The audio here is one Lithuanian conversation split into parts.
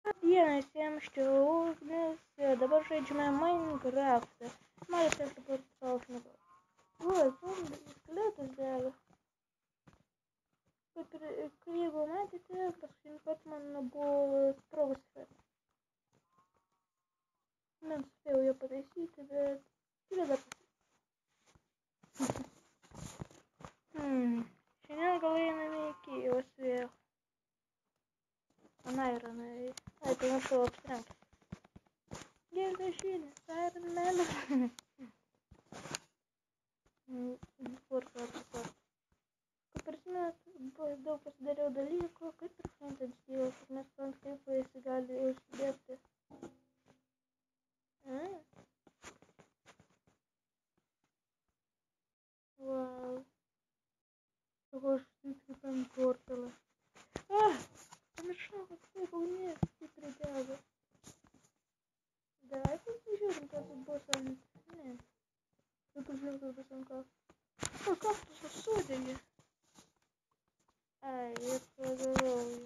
Dieną visiems čia ugnis, dabar žaidžiame Minecraftą. Marite dabar savo šniuką. O, zombiai, skeletas dega. Kaip ir jeigu matėte, paskutinį kartą man buvo sprogos sfera. Nespėjau ją pataisyti, bet turiu dar pataisyti. Šiandien gal einame į Kijevas vėl. Ana yra, ai, pamiršau apsirengti. Geležinis Iron Manas. Kaip prisimenat, daug pasidariau dalykų, kaip ir Flint'd Steel, kad mes suprantam, kaip jis gali užsidėti. Vau. Sako, aš kaip ant portalą. Pamiršau, kad taip ugnis stipriai dega. Davai pasižiūrim, kas bus ant... Ne. Taip pasižiūrim, kas bus ant ką. O, kaktusas sudegė. Ai, ir pagalvoju.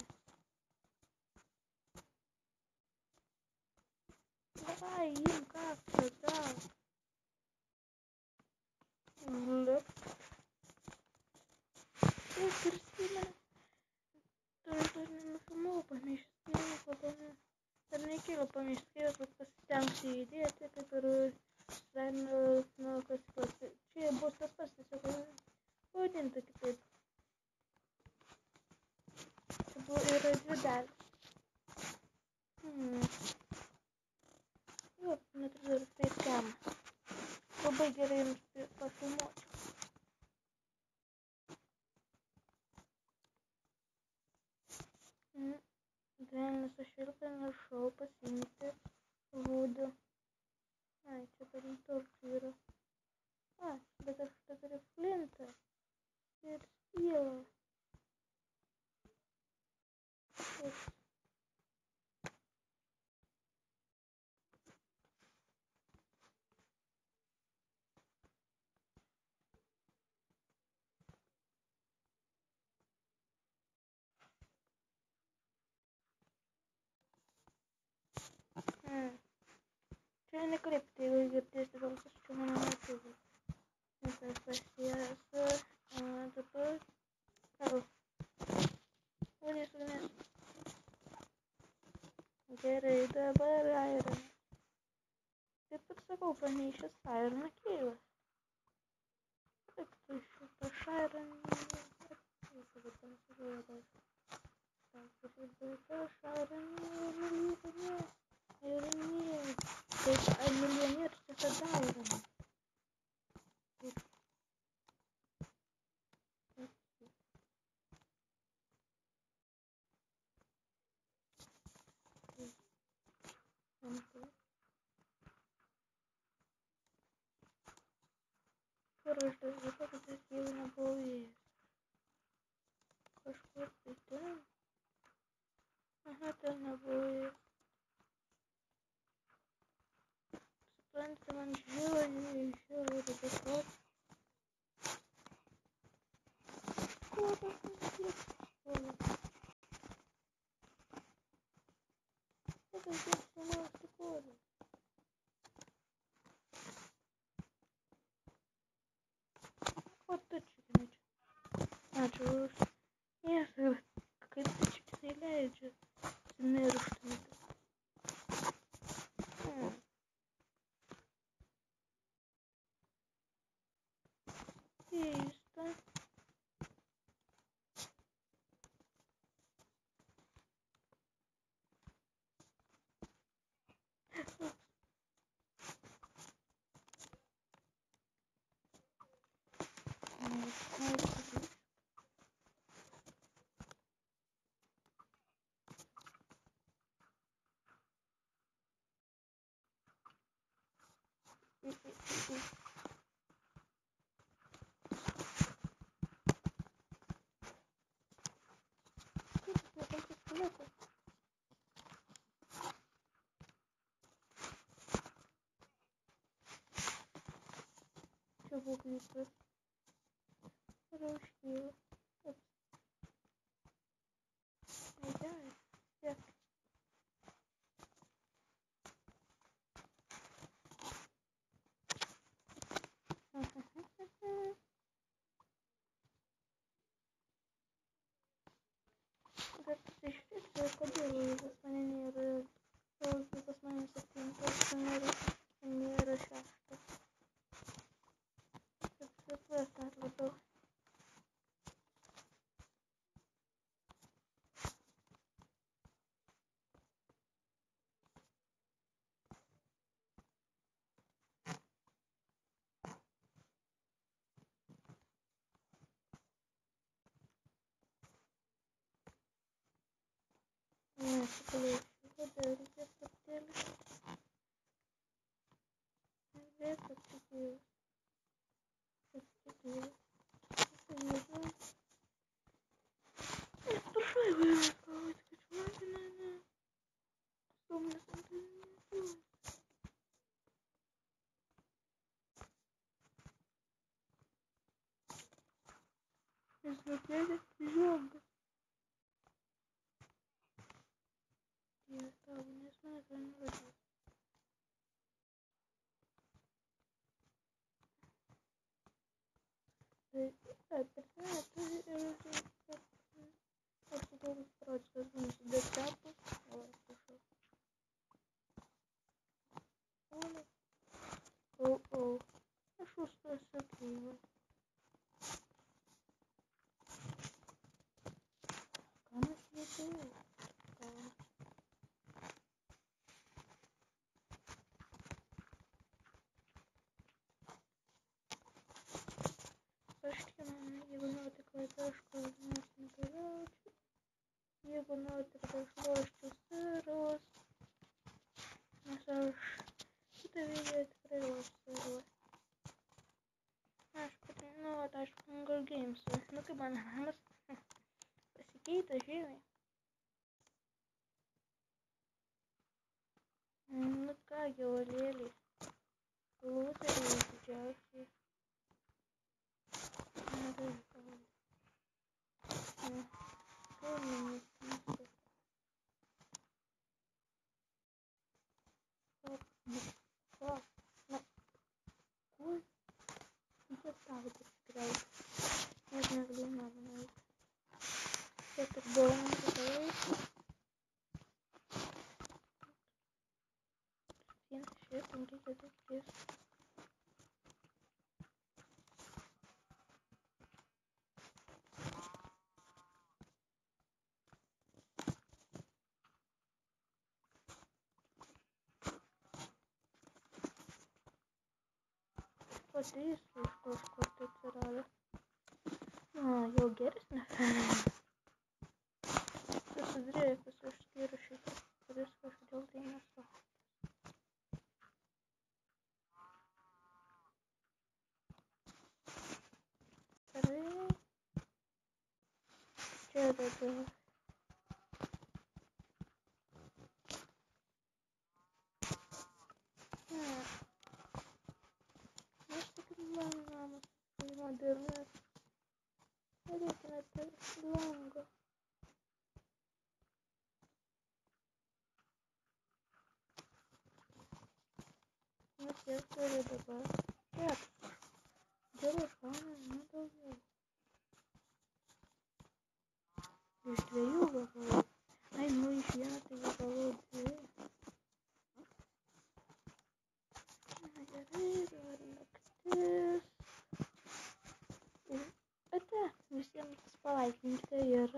Davai, im kaktusą, gal. Liuk. Taip, Kristina. Dar nenufilmavau pamėšęs skyrimo, dar nekėliau pamėšęs skyrimo, bet pasistengsiu įdėti, kaip ir slime kasyklas. Čia bus tas pats, tiesiog pavadinta kitaip. Čia yra dvi dalis. Jo, neturiu dar facecam. Labai gerai jums pafilmuočiau. Gyvenimas aš vėl pamiršau pasiimti vūdų. Ai, čia turim torčių yra. Bet aš turiu flintą ir stylą. Čia nekreipti, jeigu girdėsite balsus, čia mano neturi. Nes aš pasiesu, dabar... Ugnis. Gerai, dabar Iron. Taip ir sakau, pamėšęs Iron kylas. Taip, tu šitas Iron... Taip, milijonierius visada yra. Kur aš dabar kad jau nebuvau įėjęs. Kažkur tai ten. Aha, ten nebuvau įėjęs. Suprantate, man žiauriai dabar. Kur aš nusipirksiu? Kaip aš seniausiu kodą? O tu čikinai čia. Ačiū už... Jėzai, kaip tu čikinai leidžia mirštumėti. Keista. Čia buvo kryptas. Rauškyla. Ai, gerai. Tiek. galėčiau padaryti truputėlį. Bet aptikėjus. Prašau, jeigu jau spausti, kad žmonė, stumės ant internetu. Jis nukėlė žiogas. Dievas tau, nes manęs nenurodys. Per tai aš su tokius procesas mums dėkapus. O, prašau. O. Aš užstosiu kryvą. Ką mes neturėjau? Jeigu norite klaidaišku, nors negalėčiau. Jeigu norite, kad aš loščiau sirus, nes aš šitą video tikrai lošiu sirus. Aš patinu, aš Hunger Games. Nu kaip man namas pasikeitė žymiai. Nu ką, gyvulėliai. Lūteriai didžiausiai. Jis iš kažkur tai atsirado. Jau geresnė. Susidrėjęs išskyrus šitą, kuris kažkodėl tai nesu. Gerai. Čia dabar. Modernus. Reikia net langą. Mes jau turiu dabar. Taip. Dėl žmonių nedaugiau. Iš 2 galvoju. Ai, nu iš 1 tai galvoju 2. Na gerai, dabar naktis. Visiems palaikinkite ir